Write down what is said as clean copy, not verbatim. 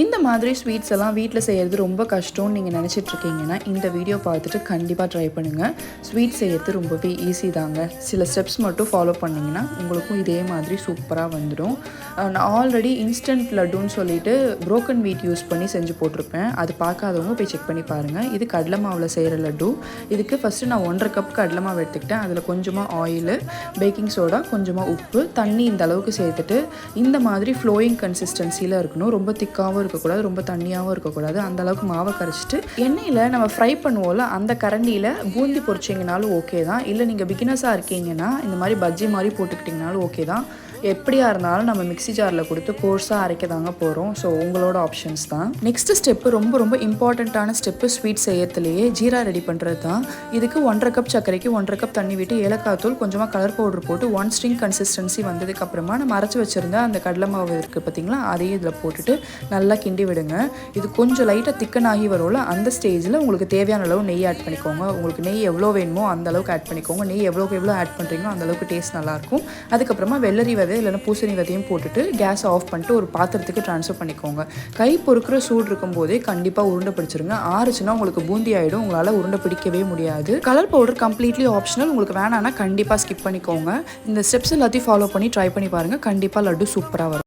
இந்த மாதிரி ஸ்வீட்ஸ் எல்லாம் வீட்டில் செய்கிறது ரொம்ப கஷ்டம்னு நீங்கள் நினச்சிட்ருக்கீங்கன்னா இந்த வீடியோ பார்த்துட்டு கண்டிப்பாக ட்ரை பண்ணுங்கள். ஸ்வீட் செய்கிறது ரொம்பவே ஈஸி தாங்க. சில ஸ்டெப்ஸ் மட்டும் ஃபாலோ பண்ணிங்கன்னா உங்களுக்கும் இதே மாதிரி சூப்பராக வந்துடும். நான் ஆல்ரெடி இன்ஸ்டன்ட் லட்டுன்னு சொல்லிட்டு புரோக்கன் வீட் யூஸ் பண்ணி செஞ்சு போட்டிருப்பேன். அது பார்க்காதவங்க போய் செக் பண்ணி பாருங்கள். இது கடலை மாவில் செய்கிற லட்டு. இதுக்கு ஃபஸ்ட்டு நான் 1.5 கப் கடலை மாவு எடுத்துக்கிட்டேன். அதில் கொஞ்சமாக ஆயிலு, பேக்கிங் சோடா, கொஞ்சமாக உப்பு, தண்ணி இந்த அளவுக்கு சேர்த்துட்டு இந்த மாதிரி ஃப்ளோயிங் கன்சிஸ்டன்சியில் இருக்கணும். ரொம்ப திக்காகவும் இருக்கக்கூடாது, ரொம்ப தண்ணியாகவும் இருக்கக்கூடாது. அந்த அளவுக்கு மாவை கரைச்சிட்டு எண்ணெயில் நம்ம ஃப்ரை பண்ணுவோம்ல அந்த கரண்டியில் பூந்தி பொரிச்சிங்கனாலும் ஓகே தான். இல்லை நீங்கள் பிகினர்ஸாக இருக்கீங்கன்னா இந்த மாதிரி பஜ்ஜி மாதிரி போட்டுக்கிட்டிங்கனாலும் ஓகே தான். எப்படியா இருந்தாலும் நம்ம மிக்ஸி ஜாரில் கொடுத்து கோர்ஸாக அரைக்க தாங்க போகிறோம். ஸோ உங்களோட ஆப்ஷன்ஸ் தான். நெக்ஸ்ட் ஸ்டெப்பு ரொம்ப ரொம்ப இம்பார்ட்டண்ட்டான ஸ்டெப்பு ஸ்வீட் செய்யறதுலேயே ஜீரா ரெடி பண்ணுறது தான். இதுக்கு 1.5 கப் சர்க்கரைக்கு 1.5 கப் தண்ணி விட்டு ஏலக்காய் தூள், கொஞ்சமாக கலர் பவுடர் போட்டு 1 ஸ்ட்ரிங் கன்சிஸ்டன்சி வந்ததுக்கப்புறமா நம்ம அரைச்சி வச்சுருந்த அந்த கடலை மாவு இருக்குது பார்த்திங்களா, அதையும் இதில் போட்டுட்டு நல்லா கிண்டி விடுங்க. இது கொஞ்சம் லைட்டாக திக்கன் ஆகி வரும்ல, அந்த ஸ்டேஜில் உங்களுக்கு தேவையான அளவு நெய் ஆட் பண்ணிக்கோங்க. உங்களுக்கு நெய் எவ்வளோ வேணுமோ அந்த அளவுக்கு ஆட் பண்ணிக்கோங்க. நெய் எவ்வளோ ஆட் பண்ணுறீங்களோ அந்த அளவுக்கு டேஸ்ட் நல்லாயிருக்கும். அதுக்கப்புறமா வெள்ளரி விதை இல்லைன்னா பூசணி விதையும் போட்டுட்டு கேஸை ஆஃப் பண்ணிட்டு ஒரு பாத்திரத்துக்கு ட்ரான்ஸ்ஃபர் பண்ணிக்கோங்க. கை பொறுக்கிற சூடு இருக்கும் போதே கண்டிப்பாக உருண்டை பிடிச்சிருங்க. ஆறுச்சுன்னா உங்களுக்கு பூந்தி ஆகிடும், உங்களால் உருண்டை பிடிக்கவே முடியாது. Colour powder completely optional. உங்களுக்கு வேணான்னா கண்டிப்பாக ஸ்கிப் பண்ணிக்கோங்க. இந்த ஸ்டெப்ஸ் எல்லாத்தையும் ஃபாலோ பண்ணி ட்ரை பண்ணி பாருங்கள். கண்டிப்பாக லட்டு சூப்பராக வரும்.